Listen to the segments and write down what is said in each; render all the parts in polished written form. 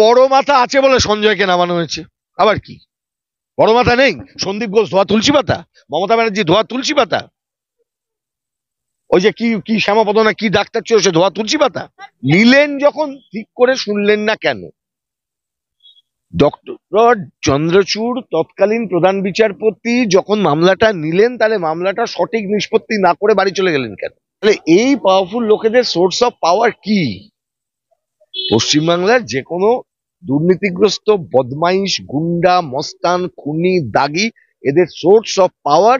বড় মাথা আছে বলে সঞ্জয়কে নামানো হয়েছে। আবার কি বড় মাথা নেই? সন্দীপ ঘোষ ধোয়া তুলসী পাতা, মমতা ব্যানার্জি ধোয়া তুলসী পাতা, ওই যে কি কি শ্যামাপদ না কি ডাক্তার ছিল সে ধোয়া তুলসী পাতা। নিলেন যখন ঠিক করে শুনলেন না কেন? ডক্টর চন্দ্রচূড় তৎকালীন প্রধান বিচারপতি যখন মামলাটা নিলেন, তাহলে মামলাটা সঠিক নিষ্পত্তি না করে বাড়ি চলে গেলেন কেন? তাহলে এই পাওয়ারফুল লোকেদের সোর্স অফ পাওয়ার কি? পশ্চিমবাংলার যে কোনো দুর্নীতিগ্রস্ত বদমাইশ, গুন্ডা, মস্তান, খুনি, দাগি, এদের সোর্স অফ পাওয়ার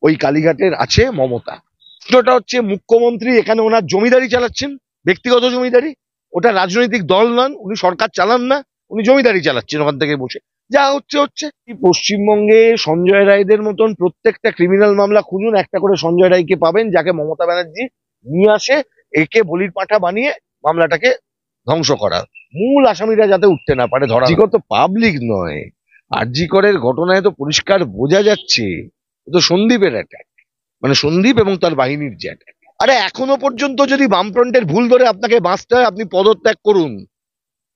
ওই কালীঘাটের আছে মমতা। প্রশ্নটা হচ্ছে মুখ্যমন্ত্রী এখানে ওনার জমিদারি চালাচ্ছেন, ব্যক্তিগত জমিদারি। ওটা রাজনৈতিক দল নন, উনি সরকার চালান না, উনি জমিদারি চালাচ্ছেন ওখান থেকে বসে। যা হচ্ছে হচ্ছে। পশ্চিমবঙ্গে সঞ্জয় রায়দের মতন প্রত্যেকটা ক্রিমিনাল মামলা খুঁজুন, একটা করে সঞ্জয় রায়কে পাবেন, যাকে মমতা ব্যানার্জি নিয়ে আসে একে বলির পাঠা বানিয়ে মামলাটাকে ধ্বংস করা, মূল আসামিরা যাতে উঠতে না পারে ধরা। আরজি কর তো পাবলিক নয়, আরজি করের ঘটনায় তো পরিষ্কার বোঝা যাচ্ছে তো সন্দীপের অ্যাটাক, মানে সন্দীপ এবং তার বাহিনীর যে অ্যাটাক। আরে এখনো পর্যন্ত যদি বামফ্রন্টের ভুল ধরে আপনাকে বাঁচতে হয়, আপনি পদত্যাগ করুন,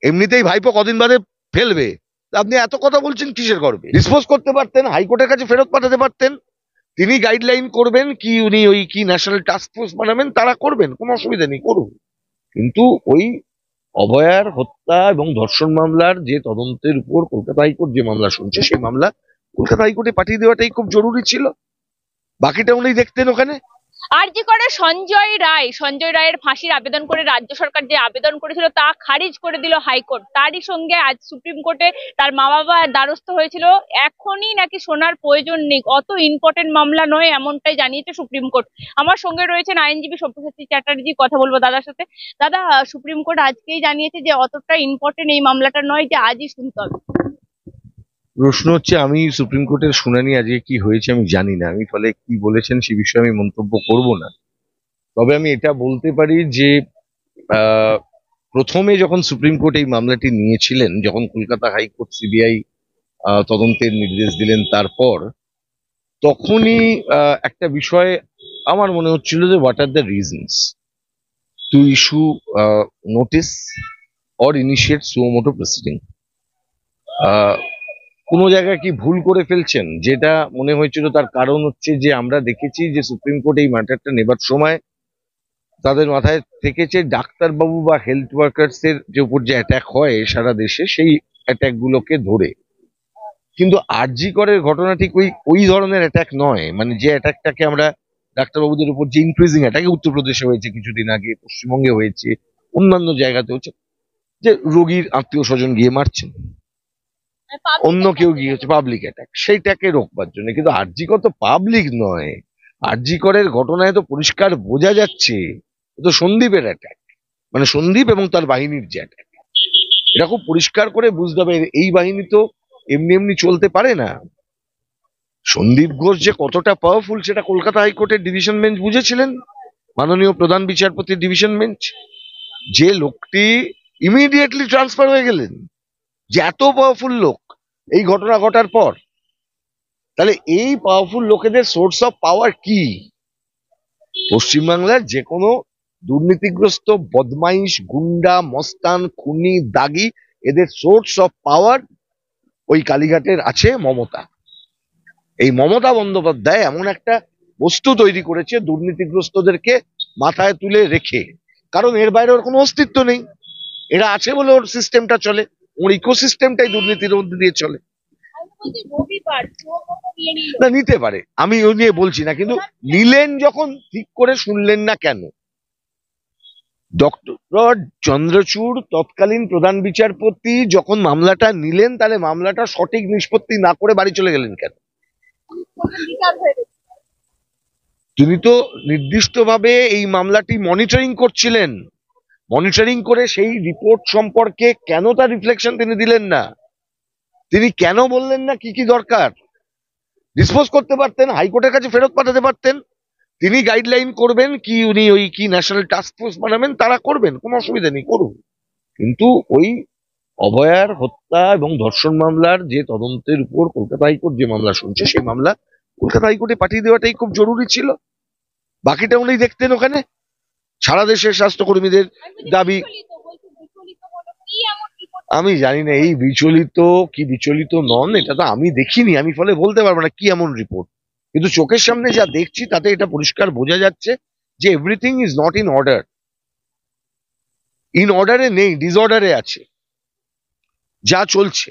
এমনিতেই ভাইপো কদিন বাদে ফেলবে, আপনি এত কথা বলছেন কিসের গর্বে? ডিসপোজ করতে পারতেন, হাইকোর্টের কাছে ফেরত পাঠাতে পারতেন। তিনি গাইডলাইন করবেন কি, উনি ওই কি ন্যাশনাল টাস্ক ফোর্স বানাবেন, তারা করবেন, কোনো অসুবিধা নেই, করুন। কিন্তু ওই অভয়ার হত্যা এবং ধর্ষণ মামলার যে তদন্তের উপর কলকাতা হাইকোর্ট যে মামলা শুনছে, সেই মামলা কলকাতা হাইকোর্টে পাঠিয়ে দেওয়াটাই খুব জরুরি ছিল। বাকিটা উনি দেখতেন ওখানে। আরজি করে সঞ্জয় রায়ের ফাঁসির আবেদন করে রাজ্য সরকার যে আবেদন করেছিল তা খারিজ করে দিল হাইকোর্ট। তারই সঙ্গে আজ সুপ্রিম কোর্টে তার মা বাবা দ্বারস্থ হয়েছিল। এখনই নাকি শোনার প্রয়োজন নেই, অত ইম্পর্টেন্ট মামলা নয়, এমনটাই জানিয়েছে সুপ্রিম কোর্ট। আমার সঙ্গে রয়েছেন আইনজীবী সব্যসাচী চ্যাটার্জি, কথা বলবো দাদার সাথে। দাদা, সুপ্রিম কোর্ট আজকেই জানিয়েছে যে অতটা ইম্পর্টেন্ট এই মামলাটা নয়, যে আজই শুনতে হবে। প্রশ্ন হচ্ছে, আমি সুপ্রিম কোর্টের শুনানি আজকে কি হয়েছে আমি জানি না, আমি ফলে কি বলেছেন সে বিষয়ে আমি মন্তব্য করব না। তবে আমি এটা বলতে পারি যে প্রথমে যখন সুপ্রিম কোর্ট এই মামলাটি নিয়েছিলেন, যখন কলকাতা হাইকোর্ট সিবিআই তদন্তের নির্দেশ দিলেন, তারপর তখনই একটা বিষয় আমার মনে হচ্ছিল যে what are the reasons to issue notice or initiate suo motu proceeding. কোনো জায়গায় কি ভুল করে ফেলছেন, যেটা মনে হয়েছিল তার কারণ হচ্ছে যে আমরা দেখেছি যে সুপ্রিম কোর্ট এই ম্যাটারটা নেবার সময় তাদের মাথায় থেকেছে ডাক্তারবাবু বা হেলথ ওয়ার্কার্স এর যে উপর যে অ্যাটাক হয় সারা দেশে, সেই অ্যাটাক গুলোকে ধরে। কিন্তু আরজি করের ঘটনা ঠিক ওই ধরনের অ্যাটাক নয়, মানে যে অ্যাটাকটাকে আমরা ডাক্তারবাবুদের উপর যে ইনক্রিজিং অ্যাটাক উত্তরপ্রদেশে হয়েছে কিছুদিন আগে, পশ্চিমবঙ্গে হয়েছে, অন্যান্য জায়গাতে হচ্ছে, যে রোগীর আত্মীয় স্বজন গিয়ে মারছেন, অন্য কেউ গিয়ে হচ্ছে পাবলিক অ্যাটাক, সেইটাকে রোকবার জন্য। কিন্তু আরজি কর তো পাবলিক নয়, আরজি করের ঘটনায় তো পরিষ্কার বোঝা যাচ্ছে তো সন্দীপের অ্যাটাক, মানে সন্দীপ এবং তার বাহিনীর যে অ্যাটাক। এটা খুব পরিষ্কার করে বুঝতে হবে, এই বাহিনী তো এমনি এমনি চলতে পারে না। সন্দীপ ঘোষ যে কতটা পাওয়ারফুল সেটা কলকাতা হাইকোর্টের ডিভিশন বেঞ্চ বুঝেছিলেন, মাননীয় প্রধান বিচারপতির ডিভিশন বেঞ্চ। যে লোকটি ইমিডিয়েটলি ট্রান্সফার হয়ে গেলেন, যে এত পাওয়ারফুল লোক এই ঘটনা ঘটার পর। তাহলে এই পাওয়ারফুল লোকেদের সোর্স অফ পাওয়ার কি? পশ্চিমবাংলার যে কোনো দুর্নীতিগ্রস্ত বদমাইশ, গুন্ডা, মস্তান, খুনি, দাগি, এদের সোর্স অফ পাওয়ার ওই কালীঘাটের আছে মমতা। এই মমতা বন্দ্যোপাধ্যায় এমন একটা বস্তু তৈরি করেছে দুর্নীতিগ্রস্তদেরকে মাথায় তুলে রেখে, কারণ এর বাইরে ওর কোনো অস্তিত্ব নেই। এরা আছে বলে ওর সিস্টেমটা চলে, ওর ইকোসিস্টেমটাই দুর্নীতির মধ্যে দিয়ে চলে। না, নিতে পারে, আমি ওই নিয়ে বলছি না, কিন্তু নিলেন যখন ঠিক করে শুনলেন না কেন? ডক্টর চন্দ্রচূড় তৎকালীন প্রধান বিচারপতি যখন মামলাটা নিলেন, তাহলে মামলাটা সঠিক নিষ্পত্তি না করে বাড়ি চলে গেলেন কেন? তিনি তো নির্দিষ্টভাবে এই মামলাটি মনিটরিং করছিলেন, মনিটরিং করে সেই রিপোর্ট সম্পর্কে কেন তার রিফ্লেকশন তিনি দিলেন না? তিনি কেন বললেন না কি কি দরকার? ডিসপোজ করতে পারতেন, হাইকোর্টের কাছে ফেরত পাঠাতে পারতেন। তিনি গাইডলাইন করবেন কি, উনি ওই কি ন্যাশনাল টাস্ক ফোর্স বানাবেন, তারা করবেন, কোনো অসুবিধা নেই, করুন। কিন্তু ওই অভয়ার হত্যা এবং ধর্ষণ মামলার যে তদন্তের উপর কলকাতা হাইকোর্ট যে মামলা শুনছে, সেই মামলা কলকাতা হাইকোর্টে পাঠিয়ে দেওয়াটাই খুব জরুরি ছিল। বাকিটা উনি দেখতেন ওখানে। সারা দেশের স্বাস্থ্যকর্মীদের দাবি, আমি জানি না এই বিচলিত কি বিচলিত নন, এটা তো আমি দেখিনি, আমি ফলে বলতে পারবো না কি এমন রিপোর্ট। কিন্তু চোখের সামনে যা দেখছি তাতে এটা পরিষ্কার বোঝা যাচ্ছে যে everything is not in order. In অর্ডারে নেই, ডিসঅর্ডারে আছে যা চলছে।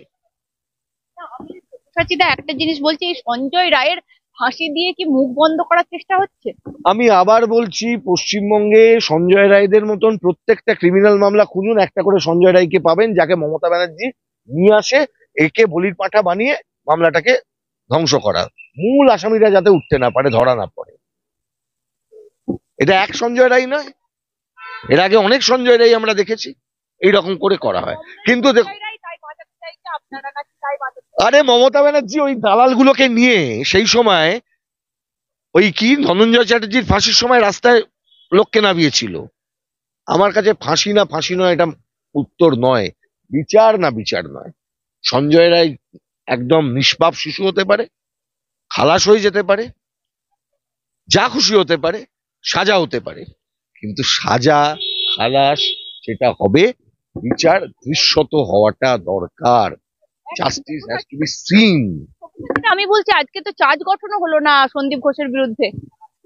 সচিদা একটা জিনিস বলছি, এই সঞ্জয় রায়ের ফাঁসি দিয়ে কি মুখ বন্ধ করার চেষ্টা হচ্ছে? আমি আবার বলছি, পশ্চিমবঙ্গে সঞ্জয় রায়দের মতন প্রত্যেকটা ক্রিমিনাল মামলা খুঁজুন, একটা করে সঞ্জয় রায়কে পাবেন যাকে মমতা ব্যানার্জি নিয়ে আসে একে বলির পাঁঠা বানিয়ে মামলাটাকে ধ্বংস করা, মূল আসামিরা যাতে উঠতে না পারে, ধরা না পড়ে। এটা এক সঞ্জয় রায় নয়, এর আগে অনেক সঞ্জয় রায় আমরা দেখেছি এইরকম করে করা হয়। কিন্তু দেখো, আরে মমতা ব্যানার্জি ওই দালালগুলোকে নিয়ে সেই সময় ওই কি ধনঞ্জয় চ্যাটার্জির ফাঁসির সময় রাস্তায় লোককে নামিয়েছিল। আমার কাছে ফাঁসি না ফাঁসি নয় এটা উত্তর নয়, বিচার না বিচার নয়। সঞ্জয় রায় একদম নিষ্পাপ শিশু হতে পারে, খালাস হয়ে যেতে পারে, যা খুশি হতে পারে, সাজা হতে পারে, কিন্তু সাজা খালাস সেটা হবে, বিচার দৃশ্যত হওয়াটা দরকার। Justice has to be seen. আমি বলছি আজকে তো চার্জ গঠনও হলো না সন্দীপ ঘোষের বিরুদ্ধে।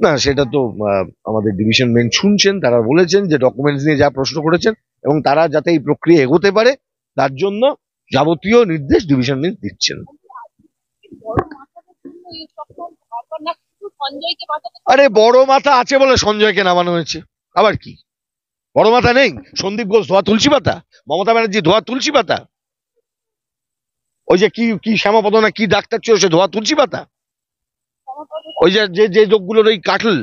না সেটা তো আমাদের ডিভিশন বেঞ্চ শুনছেন, তারা বলেছেন যে ডকুমেন্টস নিয়ে যা প্রশ্ন করেছেন এবং তারা যাতে এই প্রক্রিয়া এগোতে পারে তার জন্য যাবতীয় নির্দেশ ডিভিশন বেঞ্চ দিচ্ছেন। আরে বড় মাথা আছে বলে সঞ্জয়কে নামানো হয়েছে, আবার কি বড় মাথা নেই? সন্দীপ ঘোষ ধোয়া তুলসী পাতা, মমতা ব্যানার্জি ধোয়া তুলসী পাতা, ওই যে কি কি শ্যামাপদ না কি ডাক্তার ছিল সে ধোয়া তুলসী পাতা, ওই যে যে যে লোকগুলোর ওই কাটল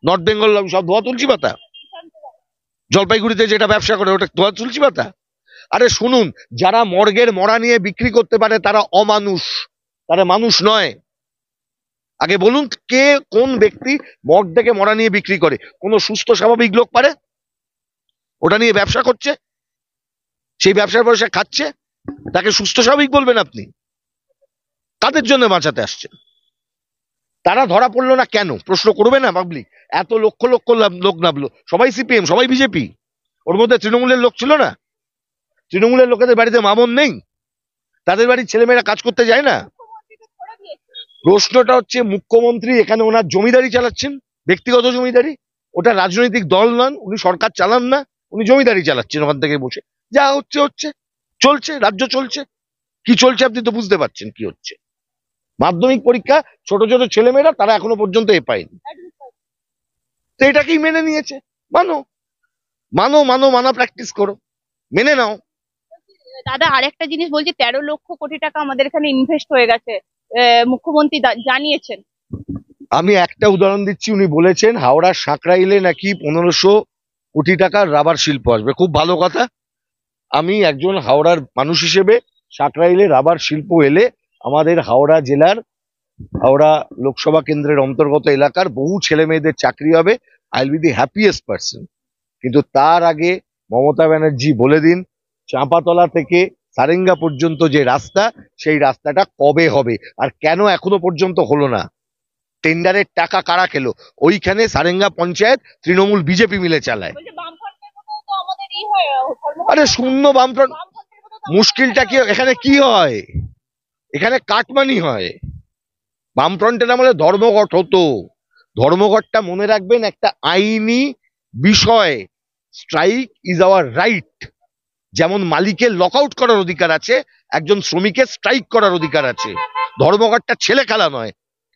নর্থ বেঙ্গল সব ধোয়া তুলসী পাতা, জলপাইগুড়িতে যেটা ব্যবসা করে ওটা ধোয়া তুলসী পাতা। আরে শুনুন, যারা মর্গের মরা নিয়ে বিক্রি করতে পারে তারা অমানুষ, তারা মানুষ নয়। আগে বলুন কে কোন ব্যক্তি মর্গ থেকে মরা নিয়ে বিক্রি করে? কোন সুস্থ স্বাভাবিক লোক পারে? ওটা নিয়ে ব্যবসা করছে, সেই ব্যবসার পয়সা খাচ্ছে, তাকে সুস্থ স্বাভাবিক বলবেন আপনি? তাদের জন্য বাঁচাতে আসছেন। তারা ধরা পড়লো না কেন প্রশ্ন করবে না পাবলিক? এত লক্ষ লক্ষ লোক নামলো, সবাই সিপিএম সবাই বিজেপি, ওর মধ্যে তৃণমূলের লোক ছিল না? তৃণমূলের লোকেদের বাড়িতে মামন নেই? তাদের বাড়ির ছেলেমেয়েরা কাজ করতে যায় না? প্রশ্নটা হচ্ছে মুখ্যমন্ত্রী এখানে ওনার জমিদারি চালাচ্ছেন, ব্যক্তিগত জমিদারি, ওটা রাজনৈতিক দল নন, উনি সরকার চালান না, উনি জমিদারি চালাচ্ছেন ওখান থেকে বসে। যা হচ্ছে হচ্ছে, চলছে, রাজ্য চলছে। কি চলছে আপনি তো বুঝতে পারছেন কি হচ্ছে। মাধ্যমিক পরীক্ষা ছোট ছোট ছেলেমেয়েরা তারা এখনো পর্যন্ত পায়নি, তো এটাকেই মেনে নিয়েছে। মানো মানো মানো মানা প্র্যাকটিস করো, মেনে নাও। দাদা আরেকটা জিনিস বলছি, 13 লক্ষ কোটি টাকা আমাদের এখানে ইনভেস্ট হয়ে গেছে, মুখ্যমন্ত্রী জানিয়েছেন। আমি একটা উদাহরণ দিচ্ছি, উনি বলেছেন হাওড়ার সাঁকরাইলে নাকি 1500 কোটি টাকার রাবার শিল্প আসবে, খুব ভালো কথা। আমি একজন হাওড়ার মানুষ হিসেবে সাঁকরাইলে রাবার শিল্প এলে আমাদের হাওড়া জেলার হাওড়া লোকসভা কেন্দ্রের অন্তর্গত এলাকার বহু ছেলে মেয়েদের চাকরি হবে, I will be the happiest person. কিন্তু তার আগে মমতা ব্যানার্জি বলে দিন চাঁপাতলা থেকে সারেঙ্গা পর্যন্ত যে রাস্তা, সেই রাস্তাটা কবে হবে আর কেন এখনো পর্যন্ত হলো না? টেন্ডারের টাকা কারা খেলো? ওইখানে সারেঙ্গা পঞ্চায়েত তৃণমূল বিজেপি মিলে চালায়। আরে শূন্য বামফ্রন্ট, মুশকিলটা কি এখানে? কি হয় এখানে? কাটমানি হয়। বামফ্রন্টের আমলে ধর্মঘট হতো, ধর্মঘটটা মনে রাখবেন একটা আইনি বিষয়। Strike is our right. যেমন মালিকের লক আউট করার অধিকার আছে, একজন শ্রমিকের স্ট্রাইক করার অধিকার আছে। ধর্মঘটটা ছেলে খেলা নয়।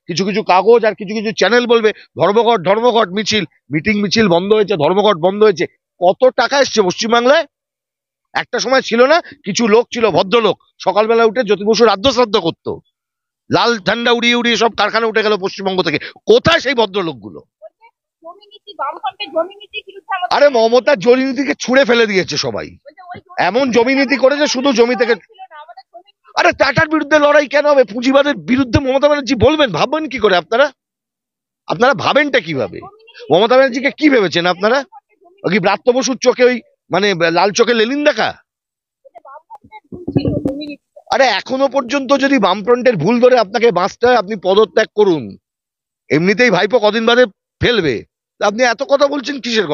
কিছু কিছু কাগজ আর কিছু কিছু চ্যানেল বলবে ধর্মঘট ধর্মঘট, মিছিল মিটিং মিছিল বন্ধ হয়েছে, ধর্মঘট বন্ধ হয়েছে। কত টাকা এসছে পশ্চিমবাংলায়? একটা সময় ছিল না, কিছু লোক ছিল ভদ্রলোক, সকালবেলা উঠে জ্যোতি বসুর আদ্য শ্রাদ্ধ করতো, লাল ঝান্ডা উড়িয়ে উড়িয়ে সব কারখানা উঠে গেল পশ্চিমবঙ্গ থেকে। কোথায় সেই ভদ্রলোকগুলো? আরে মমতা জমি নীতিকে ছুঁড়ে ফেলে দিয়েছে সবাই, এমন জমি নীতি করেছে শুধু জমি থেকে। আরে টাটার বিরুদ্ধে লড়াই কেন হবে? পুঁজিবাদের বিরুদ্ধে মমতা ব্যানার্জি বলবেন? ভাববেন কি করে আপনারা? আপনারা ভাবেনটা কিভাবে? মমতা ব্যানার্জিকে কি ভেবেছেন আপনারা? কি ব্রাত্য বসুর চোখে ওই মানে লাল চোখে লেলিন দেখা? আরে এখনো পর্যন্ত যদি বামফ্রন্টের ভুল ধরে আপনাকে বাঁচতে হয়, আপনি পদত্যাগ করুন। এমনিতেই ভাইপো কদিন বাদে ফেলবে, আপনি এত কথা বলছেন কিসের?